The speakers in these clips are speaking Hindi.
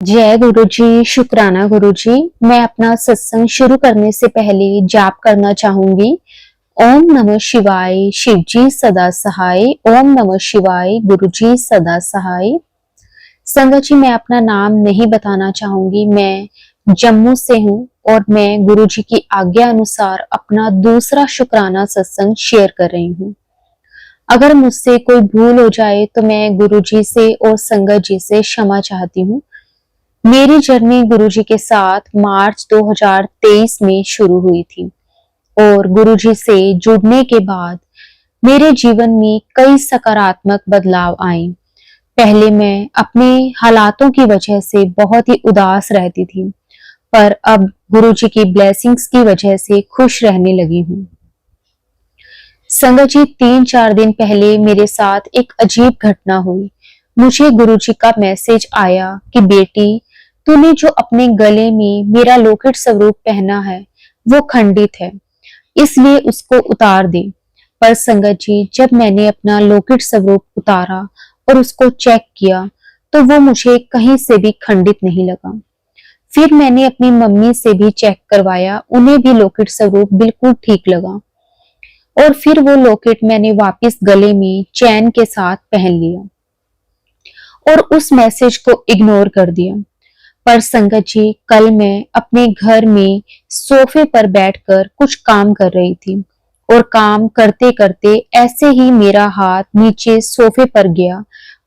जय गुरु जी, शुक्राना गुरु जी। मैं अपना सत्संग शुरू करने से पहले जाप करना चाहूंगी। ओम नमः शिवाय, शिव जी सदा सहाय। ओम नमः शिवाय, गुरु जी सदा सहाय। संगत जी, मैं अपना नाम नहीं बताना चाहूंगी। मैं जम्मू से हूँ और मैं गुरु जी की आज्ञा अनुसार अपना दूसरा शुक्राना सत्संग शेयर कर रही हूँ। अगर मुझसे कोई भूल हो जाए तो मैं गुरु जी से और संगत जी से क्षमा चाहती हूँ। मेरी जर्नी गुरुजी के साथ मार्च 2023 में शुरू हुई थी और गुरुजी से जुड़ने के बाद मेरे जीवन में कई सकारात्मक बदलाव आए। पहले मैं अपने हालातों की वजह से बहुत ही उदास रहती थी, पर अब गुरुजी की ब्लेसिंग्स की वजह से खुश रहने लगी हूँ। संगत जी, 3-4 दिन पहले मेरे साथ एक अजीब घटना हुई। मुझे गुरुजी का मैसेज आया कि बेटी, तूने जो अपने गले में मेरा लॉकेट स्वरूप पहना है वो खंडित है, इसलिए उसको उतार दे। पर संगत जी, जब मैंने अपना लॉकेट स्वरूप उतारा और उसको चेक किया तो वो मुझे कहीं से भी खंडित नहीं लगा। फिर मैंने अपनी मम्मी से भी चेक करवाया, उन्हें भी लॉकेट स्वरूप बिल्कुल ठीक लगा और फिर वो लॉकेट मैंने वापस गले में चैन के साथ पहन लिया और उस मैसेज को इग्नोर कर दिया। पर संगत जी, कल मैं अपने घर में सोफे पर बैठकर कुछ काम कर रही थी और काम करते करते ऐसे ही मेरा हाथ नीचे सोफे पर गया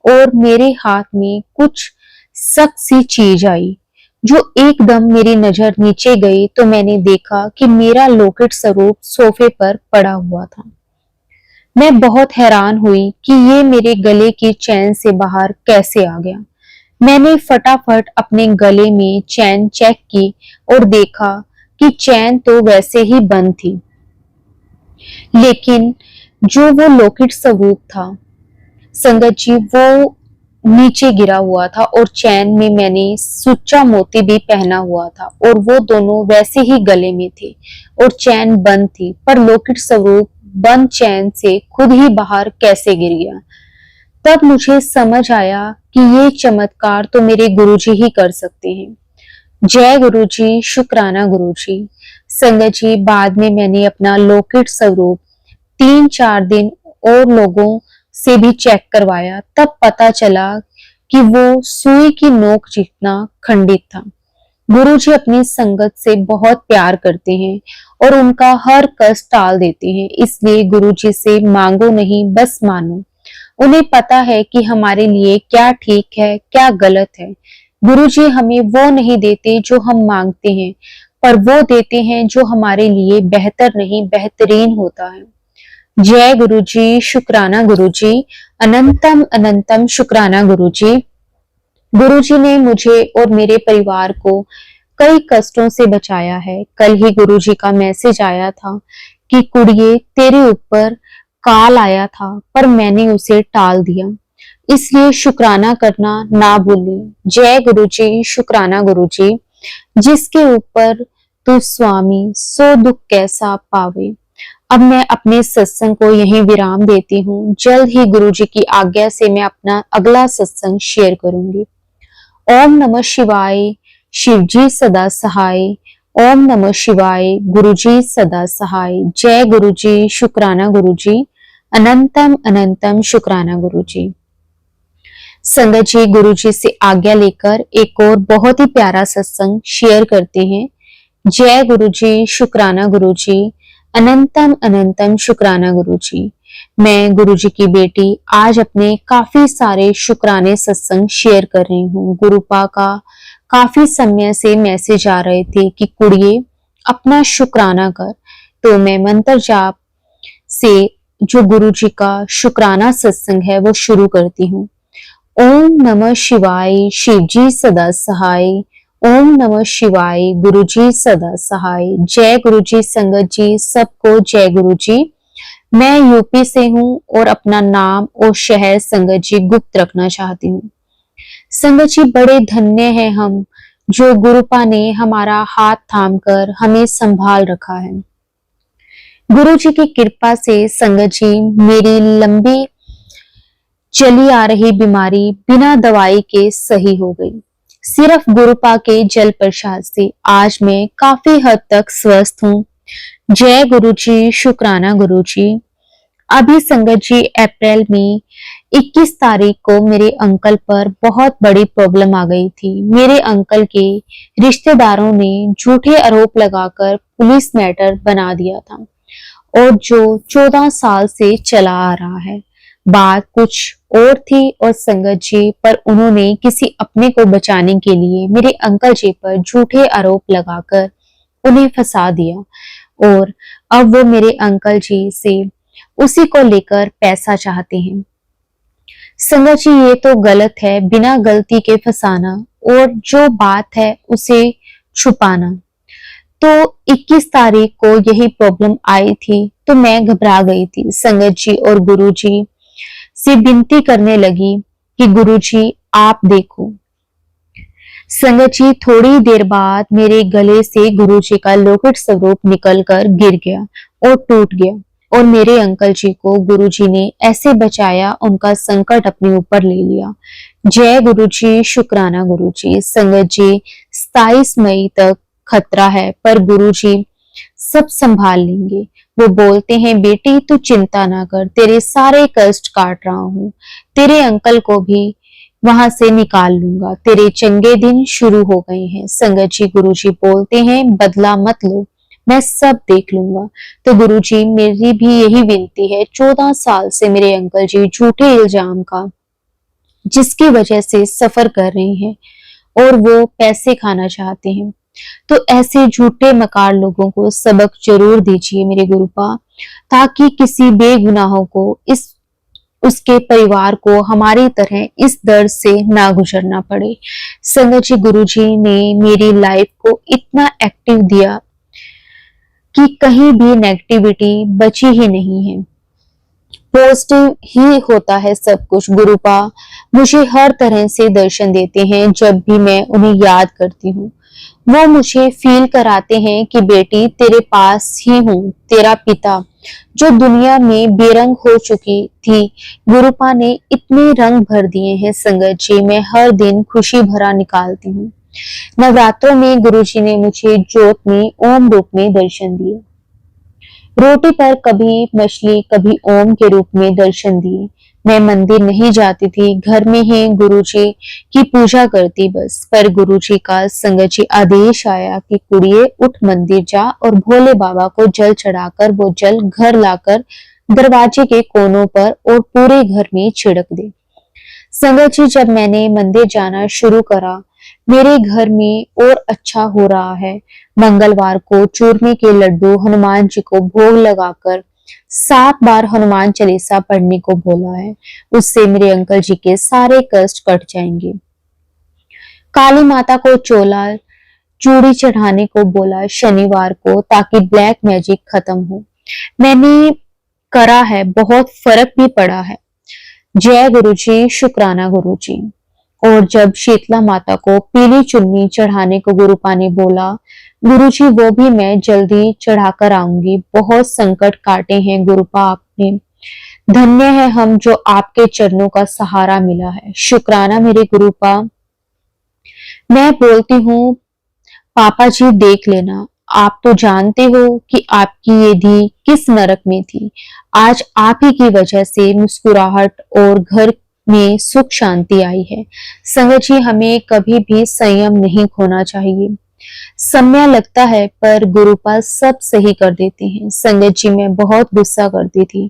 और मेरे हाथ में कुछ सख्त सी चीज आई जो एकदम मेरी नजर नीचे गई तो मैंने देखा कि मेरा लॉकेट स्वरूप सोफे पर पड़ा हुआ था। मैं बहुत हैरान हुई कि ये मेरे गले की चैन से बाहर कैसे आ गया। मैंने फटाफट अपने गले में चैन चेक की और देखा कि चैन तो वैसे ही बंद थी, लेकिन जो वो लॉकेट स्वरूप था संगत जी, वो नीचे गिरा हुआ था और चैन में मैंने सुच्चा मोती भी पहना हुआ था और वो दोनों वैसे ही गले में थे और चैन बंद थी, पर लॉकेट स्वरूप बंद चैन से खुद ही बाहर कैसे गिर गया। तब मुझे समझ आया कि ये चमत्कार तो मेरे गुरुजी ही कर सकते हैं। जय गुरुजी, शुक्राना गुरुजी। संगत जी, बाद में मैंने अपना लॉकेट स्वरूप 3-4 दिन और लोगों से भी चेक करवाया, तब पता चला कि वो सुई की नोक जितना खंडित था। गुरुजी अपनी संगत से बहुत प्यार करते हैं और उनका हर कष्ट टाल देते हैं, इसलिए गुरुजी से मांगो नहीं, बस मानो। उन्हें पता है कि हमारे लिए क्या ठीक है, क्या गलत है। गुरुजी हमें वो नहीं देते जो हम मांगते हैं, पर वो देते हैं जो हमारे लिए बेहतर नहीं, बेहतरीन होता है। जय गुरुजी, शुक्राना गुरुजी। अनंतम अनंतम शुक्राना गुरुजी। गुरुजी ने मुझे और मेरे परिवार को कई कष्टों से बचाया है। कल ही गुरुजी का मैसेज आया था कि कुड़िए, तेरे ऊपर काल आया था, पर मैंने उसे टाल दिया, इसलिए शुक्राना करना ना भूलें। जय गुरुजी, शुक्राना गुरुजी। जिसके ऊपर तू स्वामी, सो दुख कैसा पावे। अब मैं अपने सत्संग को यहीं विराम देती हूँ। जल्द ही गुरुजी की आज्ञा से मैं अपना अगला सत्संग शेयर करूंगी। ओम नमः शिवाय, शिव जी सदा सहाय। ओम नमः शिवाय, गुरुजी सदा सहाय। जय गुरुजी, शुक्राना गुरुजी। अनंतम अनंतम शुक्राना गुरुजी। संगत जी, गुरुजी से आज्ञा लेकर एक और बहुत ही प्यारा सत्संग शेयर करते हैं। जय गुरुजी, शुक्राना गुरुजी। अनंतम अनंतम शुक्राना गुरुजी। मैं गुरुजी की बेटी आज अपने काफी सारे शुक्राने सत्संग शेयर कर रही हूँ। गुरुपा का काफी समय से मैसेज आ रहे थे कि कुड़िए, अपना शुक्राना कर, तो मैं मंत्र जाप से जो गुरुजी का शुक्राना सत्संग है वो शुरू करती हूँ। ओम नमः शिवाय, शिव जी सदा सहाय। ओम नमः शिवाय, गुरुजी सदा सहाय। जय गुरुजी। संगत जी, सबको जय गुरुजी। मैं यूपी से हूँ और अपना नाम और शहर संगत जी गुप्त रखना चाहती हूँ। संगत जी, बड़े धन्य हैं हम जो गुरुपा ने हमारा हाथ थामकर हमें संभाल रखा है। गुरु जी की कृपा से संगत जी, मेरी लंबी चली आ रही बीमारी बिना दवाई के सही हो गई। सिर्फ गुरुपा के जल प्रसाद से आज मैं काफी हद तक स्वस्थ हूँ। जय गुरु जी, शुक्राना गुरु जी। अभी संगत जी, अप्रैल में 21 तारीख को मेरे अंकल पर बहुत बड़ी प्रॉब्लम आ गई थी। मेरे अंकल के रिश्तेदारों ने झूठे आरोप लगाकर पुलिस मैटर बना दिया था और जो 14 साल से चला आ रहा है। बात कुछ और थी और संगत जी, पर उन्होंने किसी अपने को बचाने के लिए मेरे अंकल जी पर झूठे आरोप लगाकर उन्हें फंसा दिया और अब वो मेरे अंकल जी से उसी को लेकर पैसा चाहते हैं। संगत जी, ये तो गलत है, बिना गलती के फंसाना और जो बात है उसे छुपाना। तो 21 तारीख को यही प्रॉब्लम आई थी तो मैं घबरा गई थी। संगत जी और गुरु जी से विनती करने लगी कि गुरु जी आप देखो। संगत जी, थोड़ी देर बाद मेरे गले से गुरु जी का लौकिक स्वरूप निकलकर गिर गया और टूट गया और मेरे अंकल जी को गुरु जी ने ऐसे बचाया, उनका संकट अपने ऊपर ले लिया। जय गुरु जी, शुक्राना गुरु जी। संगत जी, 27 मई तक खतरा है पर गुरु जी सब संभाल लेंगे। वो बोलते हैं बेटी तू चिंता ना कर, तेरे सारे कष्ट काट रहा हूँ, तेरे अंकल को भी वहां से निकाल लूंगा, तेरे चंगे दिन शुरू हो गए हैं। संगत जी, गुरु जी बोलते हैं बदला मत लो, मैं सब देख लूंगा। तो गुरु जी, मेरी भी यही विनती है, 14 साल से मेरे अंकल जी झूठे इल्जाम का जिसकी वजह से सफर कर रहे हैं और वो पैसे खाना चाहते हैं, तो ऐसे झूठे मकार लोगों को सबक जरूर दीजिए मेरे गुरुपा, ताकि किसी बेगुनाहों को उसके परिवार को हमारी तरह इस दर्द से ना गुजरना पड़े। संगत जी, गुरु जी ने मेरी लाइफ को इतना एक्टिव दिया कि कहीं भी नेगेटिविटी बची ही नहीं है, पॉजिटिव ही होता है सब कुछ। गुरुपा मुझे हर तरह से दर्शन देते हैं, जब भी मैं उन्हें याद करती हूँ वो मुझे फील कराते हैं कि बेटी तेरे पास ही हूँ। तेरा पिता जो दुनिया में बेरंग हो चुकी थी, गुरुपा ने इतने रंग भर दिए हैं। संगत जी, मैं हर दिन खुशी भरा निकालती हूँ। नवरात्रों में गुरुजी ने मुझे ज्योत में ओम रूप में दर्शन दिए, रोटी पर कभी मछली कभी ओम के रूप में दर्शन दिए। मैं मंदिर नहीं जाती थी, घर में ही गुरुजी की पूजा करती बस। पर गुरुजी का संगत जी आदेश आया कि कुड़िए उठ मंदिर जा और भोले बाबा को जल चढ़ाकर वो जल घर लाकर दरवाजे के कोनों पर और पूरे घर में छिड़क दे। संगत जी, जब मैंने मंदिर जाना शुरू करा, मेरे घर में और अच्छा हो रहा है। मंगलवार को चूरमे के लड्डू हनुमान जी को भोग लगाकर 7 बार हनुमान चालीसा पढ़ने को बोला है, उससे मेरे अंकल जी के सारे कष्ट कट जाएंगे। काली माता को चोला चूड़ी चढ़ाने को बोला शनिवार को, ताकि ब्लैक मैजिक खत्म हो। मैंने करा है, बहुत फर्क भी पड़ा है। जय गुरु जी, शुक्राना गुरु जी। और जब शीतला माता को पीली चुन्नी चढ़ाने को गुरुपा ने बोला, गुरुजी वो भी मैं जल्दी चढ़ाकर आऊंगी। बहुत संकट काटे हैं गुरुपा आपने, धन्य है हम जो आपके चरणों का सहारा मिला है। शुक्राना मेरे गुरुपा। मैं बोलती हूँ पापा जी देख लेना, आप तो जानते हो कि आपकी ये धी किस नरक में थी। आज आप ही की वजह से मुस्कुराहट और घर में सुख शांति आई है। संगत जी, हमें कभी भी संयम नहीं खोना चाहिए। समय लगता है पर गुरुपा सब सही कर देते हैं। संगत जी, मैं बहुत गुस्सा करती थी,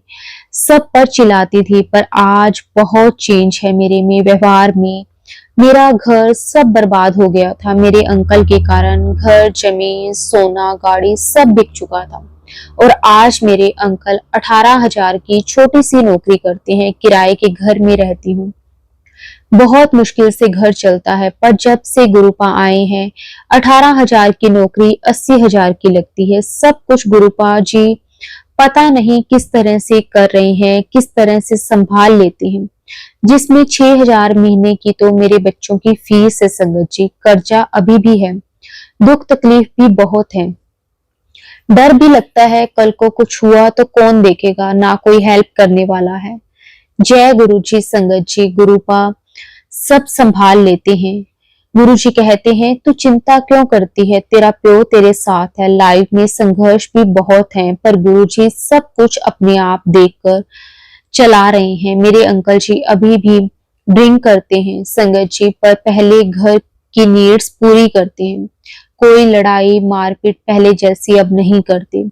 सब पर चिल्लाती थी, पर आज बहुत चेंज है मेरे में, व्यवहार में। मेरा घर सब बर्बाद हो गया था मेरे अंकल के कारण। घर, जमीन, सोना, गाड़ी सब बिक चुका था और आज मेरे अंकल 18,000 की छोटी सी नौकरी करते हैं। किराए के घर में रहती हूँ, बहुत मुश्किल से घर चलता है, पर जब से गुरुपा आए हैं 18,000 की नौकरी 80,000 की लगती है। सब कुछ गुरुपा जी पता नहीं किस तरह से कर रहे हैं, किस तरह से संभाल लेते हैं, जिसमें 6,000 महीने की तो मेरे बच्चों की फीस है। संगत जी, कर्जा अभी भी है, दुख तकलीफ भी बहुत है, डर भी लगता है कल को कुछ हुआ तो कौन देखेगा, ना कोई हेल्प करने वाला है। जय गुरु जी। संगत जी, गुरुपा सब संभाल लेते हैं, गुरुजी कहते हैं, तू चिंता क्यों करती है, तेरा प्यो तेरे साथ है। लाइफ में संघर्ष भी बहुत हैं, पर गुरुजी सब कुछ अपने आप देखकर चला रहे हैं। मेरे अंकल जी अभी भी ड्रिंक करते हैं संगत जी, पर पहले घर की नीड्स पूरी करते हैं। कोई लड़ाई मारपीट पहले जैसी अब नहीं करते।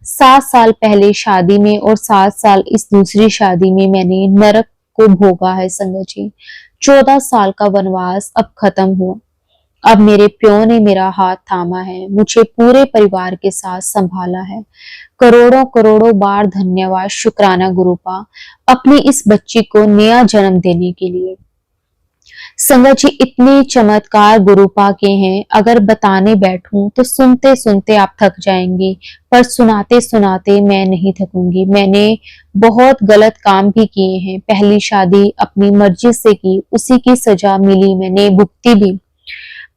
7 साल पहले शादी में और 7 साल इस दूसरी शादी में मैंने नरक को भोगा है संगत जी। 14 साल का वनवास अब खत्म हुआ। अब मेरे प्यो ने मेरा हाथ थामा है, मुझे पूरे परिवार के साथ संभाला है। करोड़ों करोड़ों बार धन्यवाद, शुक्राना गुरुपा, अपनी इस बच्ची को नया जन्म देने के लिए। संगत जी इतने चमत्कार गुरुपा के हैं, अगर बताने बैठूं तो सुनते सुनते आप थक जाएंगे, पर सुनाते सुनाते मैं नहीं थकूंगी। मैंने बहुत गलत काम भी किए हैं। पहली शादी अपनी मर्जी से की, उसी की सजा मिली, मैंने भुगती भी।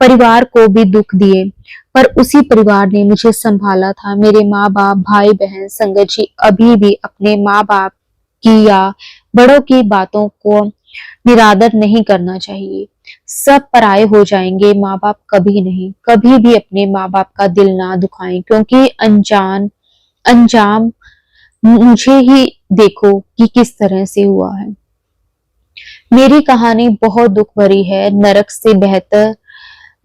परिवार को भी दुख दिए, पर उसी परिवार ने मुझे संभाला था। मेरे माँ बाप, भाई बहन, संगत जी अभी भी अपने माँ बाप की या बड़ों की बातों को निरादर नहीं करना चाहिए। सब पराये हो जाएंगे, माँ बाप कभी नहीं। कभी भी अपने माँ बाप का दिल ना दुखाएं, क्योंकि अंजाम मुझे ही देखो कि किस तरह से हुआ है। मेरी कहानी बहुत दुख भरी है, नरक से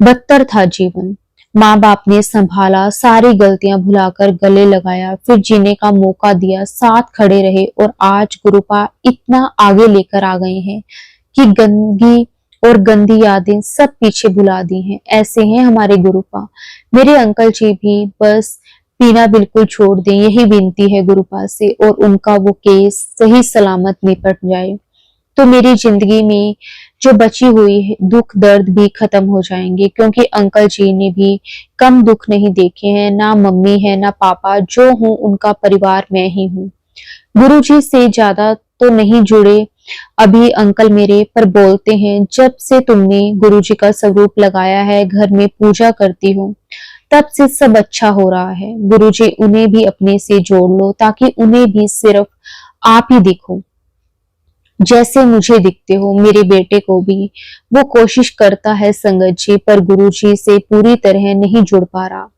बदतर था जीवन। माँ बाप ने संभाला, सारी गलतियां भुलाकर गले लगाया, फिर जीने का मौका दिया, साथ खड़े रहे, और आज गुरुपा इतना आगे लेकर आ गए हैं कि गंदगी और गंदी यादें सब पीछे भुला दी हैं। ऐसे हैं हमारे गुरुपा। मेरे अंकल जी भी बस पीना बिल्कुल छोड़ दें, यही विनती है गुरुपा से, और उनका वो केस सही सलामत निपट जाए तो मेरी जिंदगी में जो बची हुई है दुख दर्द भी खत्म हो जाएंगे, क्योंकि अंकल जी ने भी कम दुख नहीं देखे हैं। ना मम्मी है ना पापा, जो हूँ उनका परिवार मैं ही हूँ। गुरुजी से ज्यादा तो नहीं जुड़े अभी अंकल मेरे, पर बोलते हैं जब से तुमने गुरुजी का स्वरूप लगाया है, घर में पूजा करती हूँ, तब से सब अच्छा हो रहा है। गुरुजी उन्हें भी अपने से जोड़ लो, ताकि उन्हें भी सिर्फ आप ही दिखो जैसे मुझे दिखते हो। मेरे बेटे को भी वो कोशिश करता है संगत जी, पर गुरुजी से पूरी तरह नहीं जुड़ पा रहा।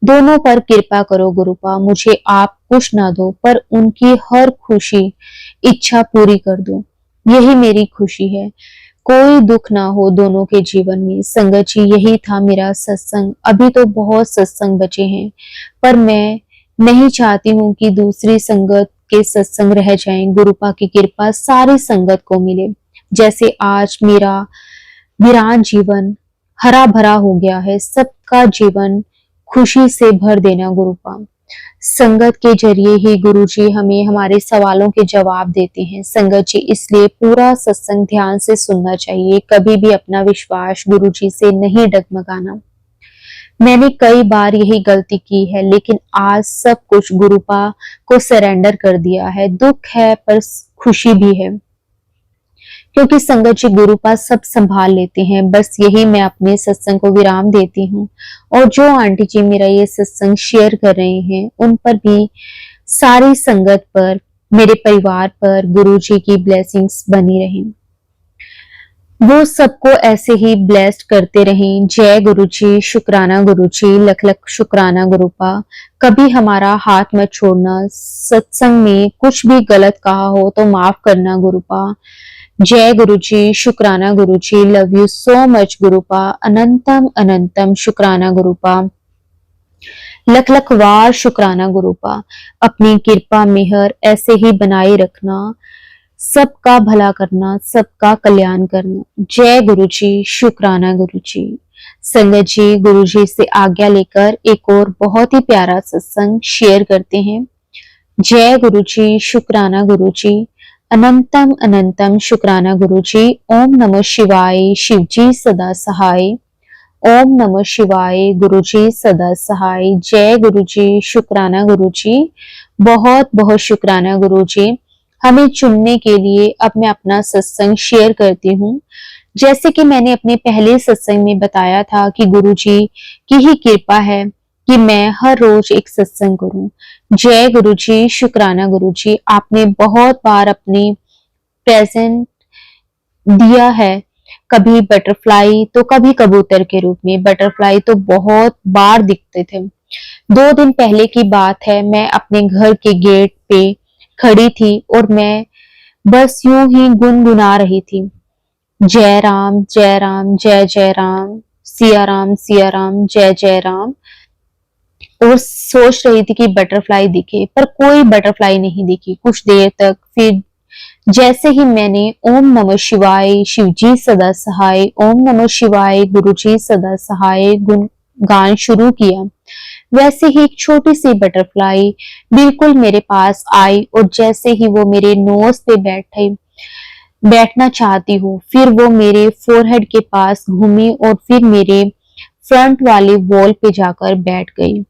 दोनों पर कृपा करो गुरुपा, मुझे आप कुछ ना दो, पर उनकी हर खुशी इच्छा पूरी कर दो, यही मेरी खुशी है। कोई दुख ना हो दोनों के जीवन में। संगत जी यही था मेरा सत्संग। अभी तो बहुत सत्संग बचे हैं, पर मैं नहीं चाहती हूँ कि दूसरी संगत के सत्संग रह जाएं। गुरुपा की कृपा सारी संगत को मिले। जैसे आज मेरा वीरान जीवन हरा भरा हो गया है, सबका जीवन खुशी से भर देना गुरुपा। संगत के जरिए ही गुरुजी हमें हमारे सवालों के जवाब देते हैं संगत जी, इसलिए पूरा सत्संग ध्यान से सुनना चाहिए। कभी भी अपना विश्वास गुरुजी से नहीं डगमगाना। मैंने कई बार यही गलती की है, लेकिन आज सब कुछ गुरुपा को सरेंडर कर दिया है। दुख है पर खुशी भी है, क्योंकि संगत जी गुरुपा सब संभाल लेते हैं। बस यही मैं अपने सत्संग को विराम देती हूँ, और जो आंटी जी मेरा ये सत्संग शेयर कर रहे हैं, उन पर भी, सारी संगत पर, मेरे परिवार पर गुरुजी की ब्लेसिंग्स बनी रहें। वो सबको ऐसे ही ब्लेस्ड करते रहें। जय गुरुजी, शुक्राना गुरुजी, लख लख शुक्राना गुरुपा। कभी हमारा हाथ मत छोड़ना। सत्संग में कुछ भी गलत कहा हो तो माफ करना गुरुपा। जय गुरुजी, शुक्राना गुरुजी, लव यू सो मच गुरुपा। अनंतम अनंतम शुक्राना गुरुपा। लख लख वार शुक्राना गुरुपा। अपनी कृपा मेहर ऐसे ही बनाए रखना, सबका भला करना, सबका कल्याण करना। जय गुरुजी, शुक्राना गुरुजी। संगत जी गुरुजी से आज्ञा लेकर एक और बहुत ही प्यारा सत्संग शेयर करते हैं। जय गुरुजी, शुक्राना गुरुजी। अनंतम अनंतम शुक्राना गुरुजी। ओम नमः शिवाय, शिवजी सदा सहाय। ओम नमः शिवाय, गुरुजी सदा सहाय। जय गुरुजी, शुक्राना गुरुजी। बहुत बहुत शुक्राना गुरुजी हमें चुनने के लिए। अब मैं अपना सत्संग शेयर करती हूँ। जैसे कि मैंने अपने पहले सत्संग में बताया था कि गुरुजी की ही कृपा है कि मैं हर रोज एक सत्संग करूं। जय गुरुजी, शुक्राना गुरुजी। आपने बहुत बार अपने प्रेजेंट दिया है, कभी बटरफ्लाई तो कभी कबूतर के रूप में। बटरफ्लाई तो बहुत बार दिखते थे। 2 दिन पहले की बात है, मैं अपने घर के गेट पे खड़ी थी और मैं बस यूं ही गुनगुना रही थी, जय राम जय राम जय जय राम, सिया राम जय जय राम। और सोच रही थी कि बटरफ्लाई दिखे, पर कोई बटरफ्लाई नहीं दिखी कुछ देर तक। फिर जैसे ही मैंने ओम नमः शिवाय शिवजी सदा सहाय, ओम नमः शिवाय गुरुजी सदा सहाय गान शुरू किया, वैसे ही एक छोटी सी बटरफ्लाई बिल्कुल मेरे पास आई और जैसे ही वो मेरे नोज पे बैठना चाहती हूँ, फिर वो मेरे फोरहेड के पास घूमी और फिर मेरे फ्रंट वाले वॉल पे जाकर बैठ गई।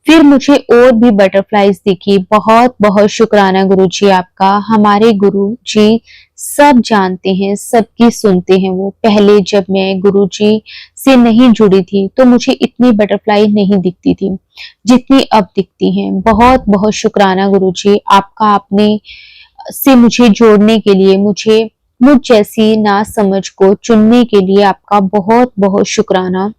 फिर मुझे और भी बटरफ्लाईज दिखी। बहुत बहुत शुक्राना गुरुजी आपका। हमारे गुरुजी सब जानते हैं, सबकी सुनते हैं। वो पहले जब मैं गुरुजी से नहीं जुड़ी थी तो मुझे इतनी बटरफ्लाई नहीं दिखती थी जितनी अब दिखती हैं। बहुत बहुत शुक्राना गुरुजी आपका, आपने से मुझे जोड़ने के लिए, मुझ जैसी नासमझ को चुनने के लिए आपका बहुत बहुत शुक्राना।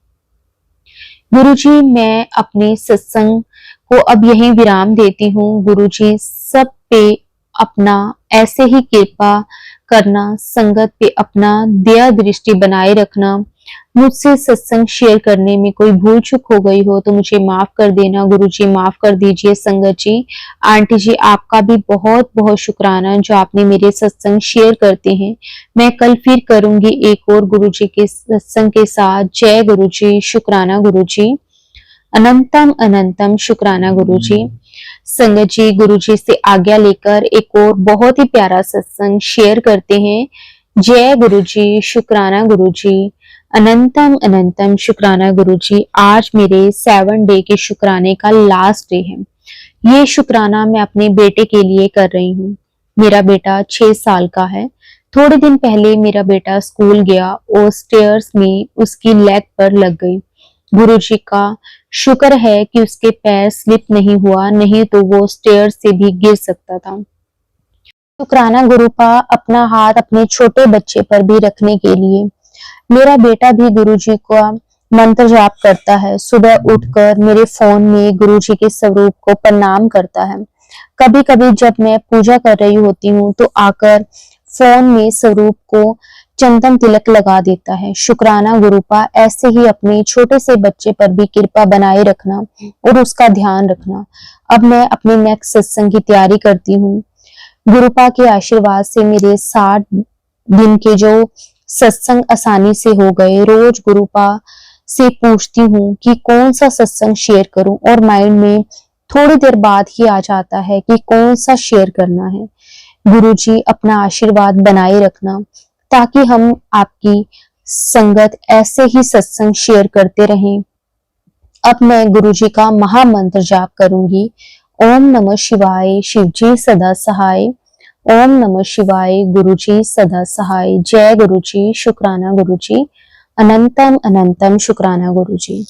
गुरुजी मैं अपने सत्संग को अब यहीं विराम देती हूँ। गुरुजी सब पे अपना ऐसे ही कृपा करना, संगत पे अपना दया दृष्टि बनाए रखना। मुझसे सत्संग शेयर करने में कोई भूल चूक हो गई हो तो मुझे माफ कर देना। गुरुजी माफ कर दीजिए। संगत जी, आंटी जी, आपका भी बहुत बहुत शुक्राना जो आपने मेरे सत्संग शेयर करते हैं। मैं कल फिर करूंगी एक और गुरुजी के सत्संग के साथ। जय गुरुजी, शुक्राना गुरुजी, अनंतम अनंतम शुक्राना गुरुजी। संगत जी, गुरुजी से आज्ञा लेकर एक और बहुत ही प्यारा सत्संग शेयर करते हैं। जय गुरुजी, शुक्राना गुरुजी, अनंतम अनंतम शुक्राना गुरुजी। आज मेरे 7 डे के शुक्राने का लास्ट डे है। ये शुक्राना मैं अपने बेटे के लिए कर रही हूँ। मेरा बेटा 6 साल का है। थोड़े दिन पहले मेरा बेटा स्कूल गया और स्टेयर्स में उसकी लेग पर लग गई। गुरुजी का शुक्र है कि उसके पैर स्लिप नहीं हुआ, नहीं तो वो स्टेयर से भी गिर सकता था। शुक्राना गुरु का अपना हाथ अपने छोटे बच्चे पर भी रखने के लिए। मेरा बेटा भी गुरुजी का मंत्र जाप करता है। सुबह उठकर मेरे फोन में गुरुजी के स्वरूप को प्रणाम करता है। कभी कभी जब मैं पूजा कर रही होती हूँ तो आकर फोन में स्वरूप को चंदन तिलक लगा देता है। शुक्राना गुरुपा, ऐसे ही अपने छोटे से बच्चे पर भी कृपा बनाए रखना और उसका ध्यान रखना। अब मैं अपने नेक्स्ट सत्संग की तैयारी करती हूँ। गुरुपा के आशीर्वाद से मेरे 60 दिन के जो सत्संग आसानी से हो गए। रोज गुरुपा से पूछती हूँ कि कौन सा सत्संग शेयर करूं और माइंड में थोड़ी देर बाद ही आ जाता है कि कौन सा शेयर करना है। गुरुजी अपना आशीर्वाद बनाए रखना ताकि हम आपकी संगत ऐसे ही सत्संग शेयर करते रहें। अब मैं गुरुजी का महामंत्र जाप करूंगी। ओम नमः शिवाय शिवजी सदा सहाय, ओम नमः शिवाय गुरुजी सदा सहाय। जय गुरुजी, शुक्राना गुरुजी, अनंतम अनंतम शुक्राना गुरुजी।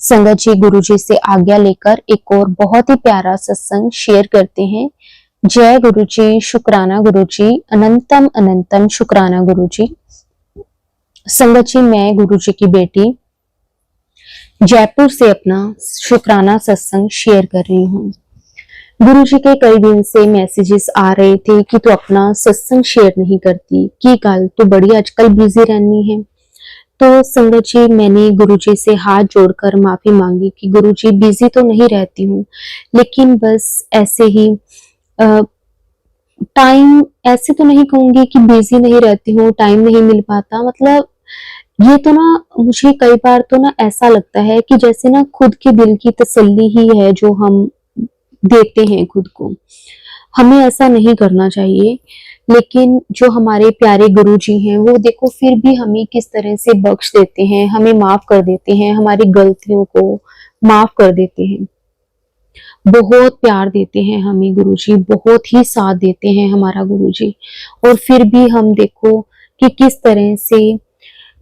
संगत जी, गुरुजी से आज्ञा लेकर एक और बहुत ही प्यारा सत्संग शेयर करते हैं। जय गुरुजी, शुक्राना गुरुजी, अनंतम अनंतम शुक्राना गुरुजी। संगत जी, मैं गुरुजी की बेटी जयपुर से अपना शुक्राना सत्संग शेयर कर रही हूँ। गुरुजी के कई दिन से मैसेजेस आ रहे थे कि तू अपना सत्संग शेयर नहीं करती, की गल तू बड़ी आजकल बिजी रहनी है। तो संगत जी, मैंने गुरुजी से हाथ जोड़कर माफी मांगी कि गुरुजी बिजी तो नहीं रहती हूँ, लेकिन बस ऐसे ही टाइम, ऐसे तो नहीं कहूंगी कि बिजी नहीं रहती हूँ, टाइम नहीं मिल पाता। मतलब ये तो ना मुझे कई बार तो ना ऐसा लगता है कि जैसे ना खुद के दिल की तसल्ली ही है जो हम देते हैं खुद को। हमें ऐसा नहीं करना चाहिए, लेकिन जो हमारे प्यारे गुरुजी हैं वो देखो फिर भी हमें किस तरह से बख्श देते हैं, हमें माफ कर देते हैं, हमारी गलतियों को माफ कर देते हैं। बहुत प्यार देते हैं हमें गुरुजी, बहुत ही साथ देते हैं हमारा गुरुजी। और फिर भी हम देखो कि किस तरह से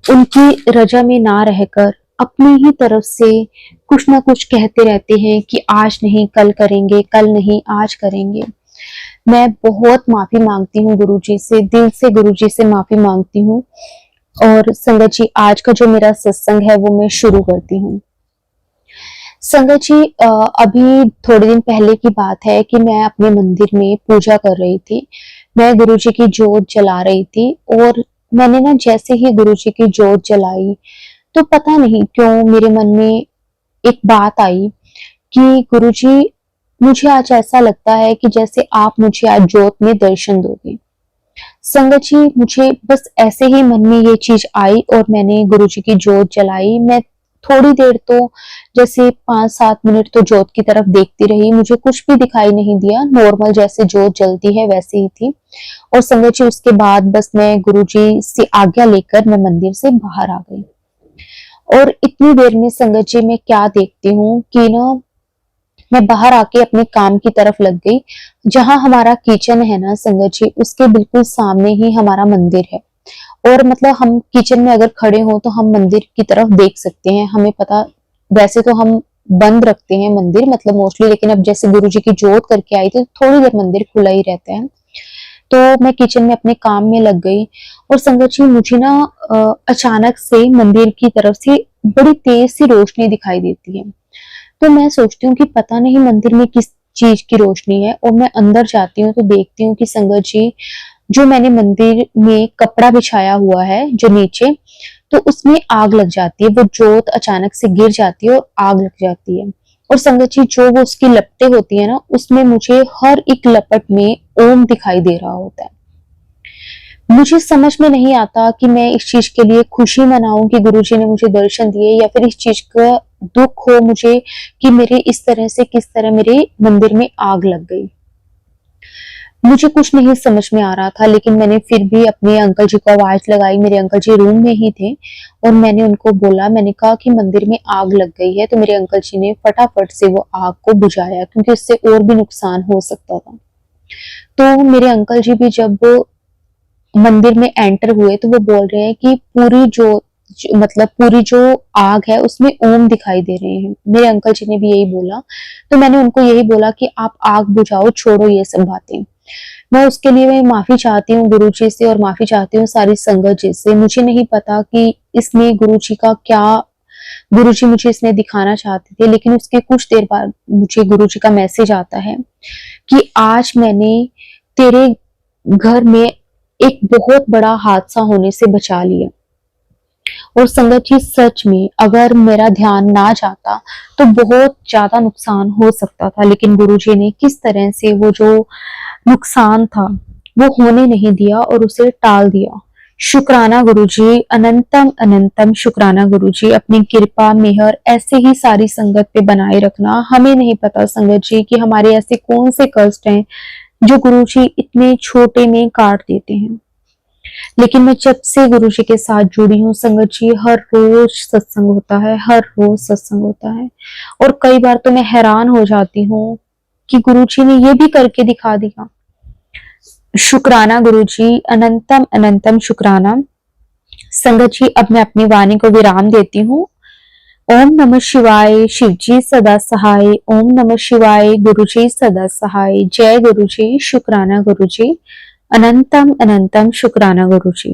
उनकी रजा में ना रहकर अपनी ही तरफ से कुछ ना कुछ कहते रहते हैं कि आज नहीं कल करेंगे, कल नहीं आज करेंगे। मैं बहुत माफी मांगती हूँ गुरुजी से, दिल से गुरुजी से माफी मांगती हूँ। और संगत जी, आज का जो मेरा सत्संग है वो मैं शुरू करती हूँ। संगत जी, अभी थोड़े दिन पहले की बात है कि मैं अपने मंदिर में पूजा कर रही थी। मैं गुरु जी की जोत जला रही थी और मैंने ना जैसे ही गुरु जी की जोत जलाई, तो पता नहीं क्यों मेरे मन में एक बात आई कि गुरु जी, मुझे आज ऐसा लगता है कि जैसे आप मुझे आज जोत में दर्शन दोगे। संगत जी, मुझे बस ऐसे ही मन में ये चीज आई और मैंने गुरु जी की जोत जलाई। मैं थोड़ी देर तो जैसे 5-7 मिनट तो जोत की तरफ देखती रही। मुझे कुछ भी दिखाई नहीं दिया, नॉर्मल जैसे जोत जलती है वैसे ही थी। और संगत जी, उसके बाद बस मैं गुरु जी से आज्ञा लेकर मैं मंदिर से बाहर आ गई। और इतनी देर में संगत जी मैं क्या देखती हूँ कि ना, मैं बाहर आके अपने काम की तरफ लग गई। जहां हमारा किचन है ना संगत जी, उसके बिल्कुल सामने ही हमारा मंदिर है। और मतलब हम किचन में अगर खड़े हो तो हम मंदिर की तरफ देख सकते हैं। हमें पता, वैसे तो हम बंद रखते हैं मंदिर मतलब मोस्टली, लेकिन अब जैसे गुरु जी की जोत करके आई थी तो थोड़ी देर मंदिर खुला ही रहता है। तो मैं किचन में अपने काम में लग गई और संगत जी, मुझे ना अचानक से मंदिर की तरफ से बड़ी तेज सी रोशनी दिखाई देती है। तो मैं सोचती हूँ कि पता नहीं मंदिर में किस चीज की रोशनी है, और मैं अंदर जाती हूँ तो देखती हूँ कि संगत जी, जो मैंने मंदिर में कपड़ा बिछाया हुआ है जो नीचे, तो उसमें आग लग जाती है। वो जोत अचानक से गिर जाती है और आग लग जाती है। और संगत जी, जो वो उसकी लपटें होती है ना, उसमें मुझे हर एक लपट में ओम दिखाई दे रहा होता है। मुझे समझ में नहीं आता कि मैं इस चीज के लिए खुशी मनाऊं कि गुरुजी ने मुझे दर्शन दिए, या फिर इस चीज का दुख हो मुझे कि मेरे इस तरह से किस तरह मेरे मंदिर में आग लग गई। मुझे कुछ नहीं समझ में आ रहा था, लेकिन मैंने फिर भी अपने अंकल जी को आवाज लगाई। मेरे अंकल जी रूम में ही थे और मैंने उनको बोला, मैंने कहा कि मंदिर में आग लग गई है। तो मेरे अंकल जी ने फटाफट से वो आग को बुझाया, क्योंकि उससे और भी नुकसान हो सकता था। तो मेरे अंकल जी भी जब मंदिर में एंटर हुए तो वो बोल रहे हैं कि मतलब पूरी जो आग है उसमें ओम दिखाई दे रहे हैं। मेरे अंकल जी ने भी यही बोला। तो मैंने उनको यही बोला कि आप आग बुझाओ, छोड़ो ये सब बातें। मैं उसके लिए मैं माफी चाहती हूँ गुरु जी से, और माफी चाहती हूँ सारी संगत जी से। मुझे नहीं पता कि इसमें गुरु जी का क्या, गुरु जी मुझे इसमें दिखाना चाहते थे। लेकिन उसके कुछ देर बाद मुझे गुरु जी का मैसेज आता है कि आज मैंने तेरे घर में एक बहुत बड़ा हादसा होने से बचा लिया। और संगत जी, सच में अगर मेरा ध्यान ना जाता तो बहुत ज्यादा नुकसान हो सकता था, लेकिन गुरुजी ने किस तरह से वो जो नुकसान था वो होने नहीं दिया और उसे टाल दिया। शुक्राना गुरुजी, अनंतम अनंतम शुक्राना गुरुजी। अपनी कृपा मेहर ऐसे ही सारी संगत पे बनाए रखना। हमें नहीं पता संगत जी कि हमारे ऐसे कौन से कष्ट हैं जो गुरुजी इतने छोटे में काट देते हैं। लेकिन मैं जब से गुरु जी के साथ जुड़ी हूँ संगत जी, हर रोज सत्संग होता है, हर रोज सत्संग होता है। और कई बार तो मैं हैरान हो जाती हूँ कि गुरु जी ने ये भी करके दिखा दिया। शुक्राना गुरु जी, अनंतम अनंतम शुक्राना। संगत जी, अब मैं अपनी वाणी को विराम देती हूँ। ओम नमः शिवाय, शिव जी सदा सहाय। ओम नमः शिवाय, गुरु जी सदा सहाय। जय गुरु जी, शुक्राना गुरु जी, अनंतम अनंतम शुक्राना गुरु जी।